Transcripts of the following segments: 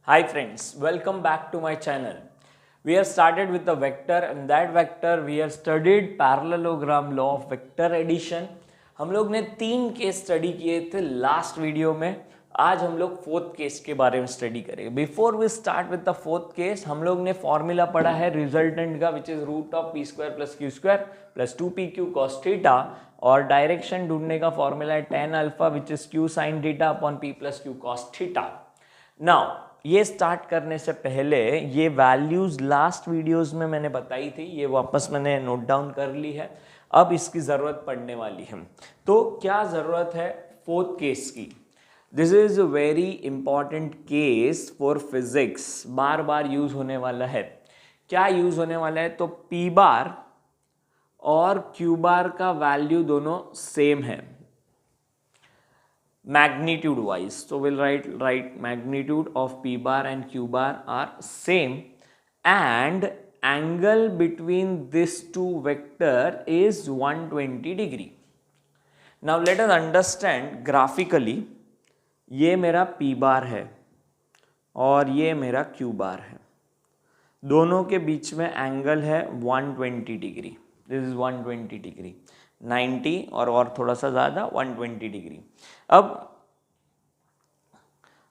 Hi friends, welcome back to my channel. We have started with the vector and that vector we have studied parallelogram law of vector addition. हम लोग ने 3 case study किए थे last video में. आज हम लोग fourth case के बारे में स्टडी करेंगे. Before we start with the fourth case हम लोग ने फॉर्मूला पढ़ा है रिजल्टेंट का which is root of P square plus Q square plus 2pq cos theta और डायरेक्शन ढूंढने का फॉर्मूला है tan alpha which is q sin theta upon p plus q cos theta. Now ये start करने से पहले ये वैल्यूज लास्ट वीडियोस में मैंने बताई थी, ये वापस मैंने नोट डाउन कर ली है. अब इसकी ज़रूरत पड़ने वाली है. तो क्या ज़रूरत है फोर्थ केस की? This is a very important case for physics. Bar bar use होने वाला है. क्या यूज होने वाला है? तो पी बार और क्यू बार का वैल्यू दोनों सेम है magnitude wise. So we'll write magnitude of p bar and q bar are same and angle between this two vector is 120 degree. Now let us understand graphically. ये मेरा p bar है और ये मेरा q bar है. दोनों के बीच में एंगल है 120 डिग्री. दिस इज 120 डिग्री, 90 और थोड़ा सा ज़्यादा 120 डिग्री.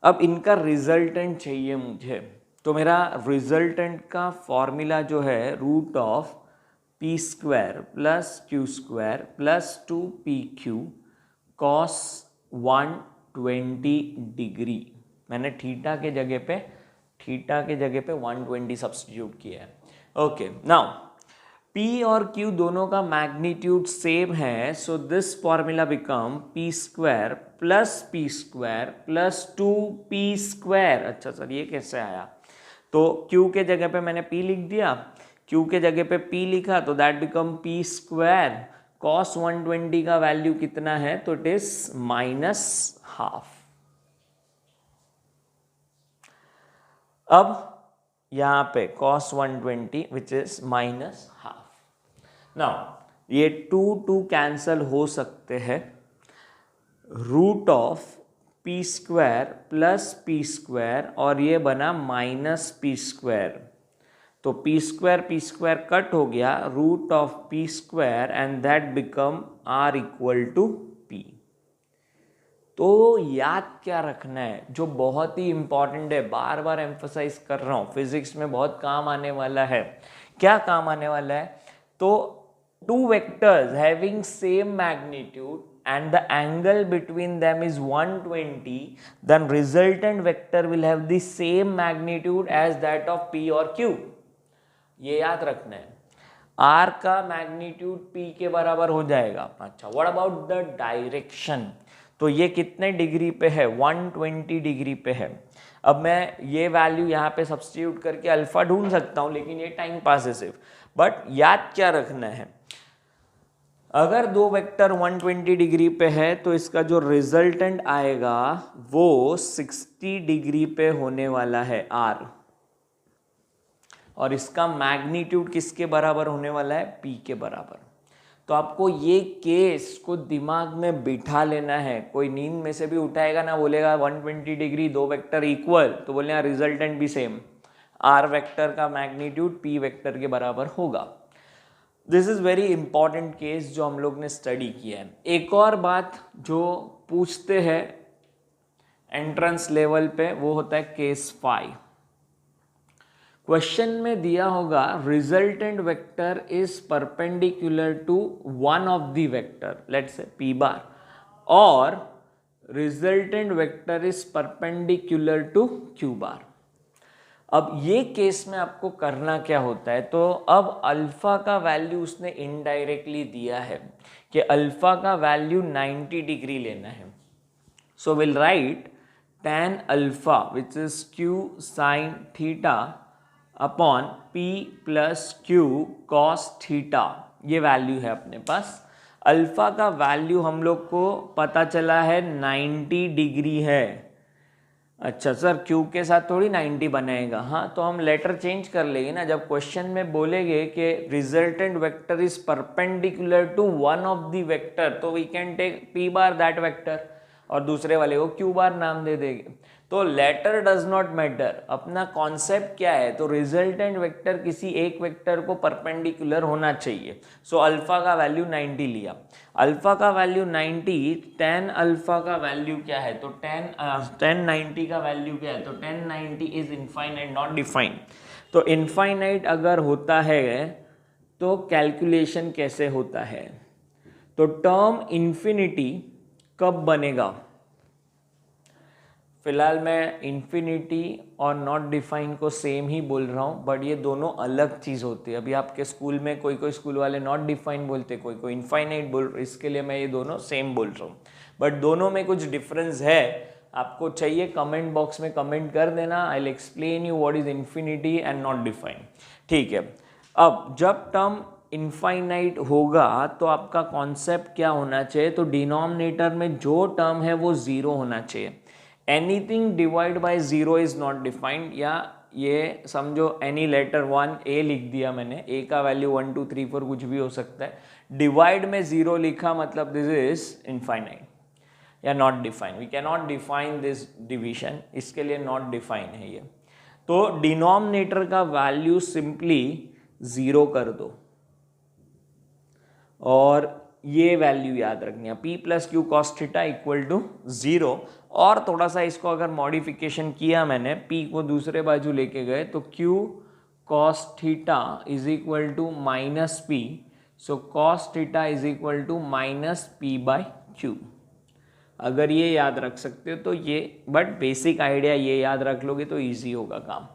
अब इनका रिजल्टेंट चाहिए मुझे. तो मेरा रिजल्टेंट का फॉर्मूला जो है root of P square plus Q square plus 2pq cos 120 degree. मैंने थीटा के जगह पे 120 सब्स्टिट्यूट किया है. ओके, नाउ P और Q दोनों का मैग्नीट्यूड सेम है. So this formula become P square plus 2P square. अच्छा सर, ये कैसे आया? तो Q के जगह पे मैंने P लिख दिया, Q के जगह पे P लिखा तो that become P square. Cos 120 का वैल्यू कितना है? तो इट इज -हाफ. अब यहाँ पे cos 120 which is -half. Now ये 2 कैंसल हो सकते हैं. Root of P square plus P square और ये बना माइनस पी स्क्वायर. तो पी स्क्वायर कट हो गया. Root of P square and that become R equal to P. तो याद क्या रखना है जो बहुत ही इंपॉर्टेंट है, बार बार एम्फसाइज कर रहा हूँ, फिजिक्स में बहुत काम आने वाला है. क्या काम आने वाला है? तो two vectors having same magnitude and the angle between them is 120, then resultant vector will have the same magnitude as that of P or Q. ये याद रखना है. R का मैग्नीट्यूड P के बराबर हो जाएगा. अच्छा, what about the direction? तो ये कितने डिग्री पे है? 120 डिग्री पे है. अब मैं ये वैल्यू यहाँ पे सब्स्टिट्यूट करके अल्फा ढूंढ सकता हूँ, लेकिन ये टाइम पास है सिर्फ. बट याद क्या रखना है? अगर दो वेक्टर 120 डिग्री पे है तो इसका जो रिजल्टेंट आएगा वो 60 डिग्री पे होने वाला है R. और इसका मैग्नीट्यूड किसके बराबर होने वाला है? P के बराबर. तो आपको ये केस को दिमाग में बिठा लेना है. कोई नींद में से भी उठाएगा ना, बोलेगा 120 डिग्री दो वेक्टर इक्वल, तो बोले रिजल्टेंट भी सेम. R वेक्टर का मैग्नीट्यूड P वेक्टर के बराबर होगा. This is very important case जो हम लोग ने स्टडी किया है. एक और बात जो पूछते हैं एंट्रेंस लेवल पे वो होता है केस 5. क्वेश्चन में दिया होगा resultant vector is perpendicular to one of the vector, let's say P bar, और resultant vector is perpendicular to Q bar. अब ये केस में आपको करना क्या होता है? तो अब अल्फा का वैल्यू उसने इनडायरेक्टली दिया है कि अल्फा का वैल्यू 90 डिग्री लेना है. So will write tan alpha which is q sin theta upon p plus q cos theta. ये वैल्यू है अपने पास. अल्फा का वैल्यू हम लोग को पता चला है 90 डिग्री है. अच्छा सर, Q के साथ थोड़ी 90 बनाएगा. हाँ, तो हम लेटर चेंज कर लेंगे ना. जब क्वेश्चन में बोलेंगे कि resultant vector is perpendicular to one of the vector, तो we can take P bar that vector. और दूसरे वाले को क्यू बार नाम दे देंगे। तो लेटर डज नॉट मैटर, अपना कॉन्सेप्ट क्या है, तो रिजल्टेंट वेक्टर किसी एक वेक्टर को परपेंडिकुलर होना चाहिए। सो अल्फा का वैल्यू 90 लिया, अल्फा का वैल्यू 90, tan अल्फा का वैल्यू क्या है, तो tan 90 का वैल्यू क्या है, तो tan 90 is infinite not defined. तो इनफाइनाइट अगर होता है तो कैलकुलेशन कैसे होता है, तो टर्म इन्फिनिटी कब बनेगा, फिलहाल मैं इन्फिनिटी और नॉट डिफाइन को सेम ही बोल रहा हूँ, बट ये दोनों अलग चीज़ होती है। अभी आपके स्कूल में कोई कोई स्कूल वाले नॉट डिफाइन बोलते, कोई कोई इनफाइनाइट बोल रहे, इसके लिए मैं ये दोनों सेम बोल रहा हूँ, बट दोनों में कुछ डिफरेंस है। आपको चाहिए कमेंट बॉक्स में कमेंट कर देना, I will explain you what is infinity and not define. ठीक है, अब जब टर्म इनफाइनाइट होगा तो आपका कॉन्सेप्ट क्या होना चाहिए, तो डिनोमिनेटर में जो टर्म है वो जीरो होना चाहिए। Anything divide by zero is not defined, या ये समझो एनी लेटर 1 ए लिख दिया मैंने, ए का वैल्यू 1 2 3 4 कुछ भी हो सकता है, डिवाइड में जीरो लिखा मतलब दिस इज इनफाइनाइट या not defined. We can not define this division, इसके लिए नॉट डिफाइन है ये। तो डिनोमिनेटर का वैल्यू सिंपली जीरो कर दो और ये वैल्यू याद रखनी है, p plus Q cos theta equal to 0। और थोड़ा सा इसको अगर मॉडिफिकेशन किया मैंने, p को दूसरे बाजू लेके गए तो q cos theta is equal to minus P, so cos theta is equal to minus P by Q. अगर ये याद रख सकते हो तो ये, बट बेसिक आइडिया ये याद रख लोगे तो ईजी होगा काम।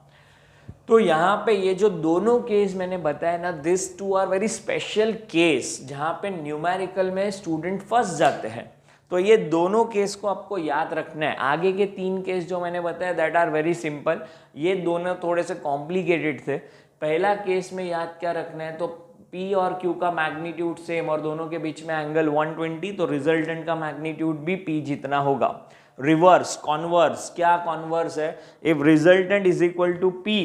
तो यहाँ पे ये जो दोनों केस मैंने बताया ना, this two are very special case जहाँ पे न्यूमेरिकल में स्टूडेंट फंस जाते हैं। तो ये दोनों केस को आपको याद रखना है। आगे के 3 केस जो मैंने बताया दैट आर वेरी सिंपल, ये दोनों थोड़े से कॉम्प्लिकेटेड थे। पहला केस में याद क्या रखना है, तो P और Q का मैग्नीट्यूड सेम और दोनों के बीच में एंगल 120, तो रिजल्टेंट का मैग्नीट्यूड भी P जितना होगा। रिवर्स कॉन्वर्स, क्या कॉन्वर्स है, if resultant is equal to P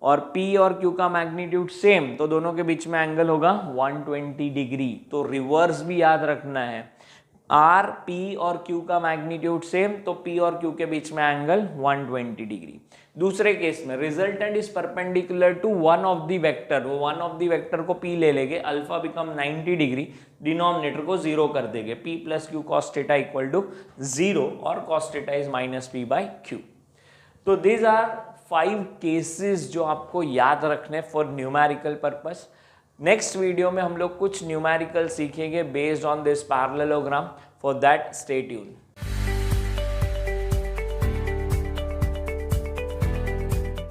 और P और Q का मैग्नीट्यूड सेम तो दोनों के बीच में एंगल होगा 120 डिग्री। तो रिवर्स भी याद रखना है, R P और Q का मैग्नीट्यूड सेम तो P और Q के बीच में एंगल 120 डिग्री। दूसरे केस में resultant is perpendicular to one of the vector, वो वन ऑफ द वेक्टर को P ले लेंगे, अल्फा बिकम 90 डिग्री, डिनोमिनेटर को 0 कर देंगे, P plus Q cos theta equal to 0 और cos theta is minus P by Q. तो these are 5 cases जो आपको याद रखने for numerical purpose. Next video में हम लोग कुछ न्यूमेरिकल सीखेंगे based on this parallelogram. For that stay tuned.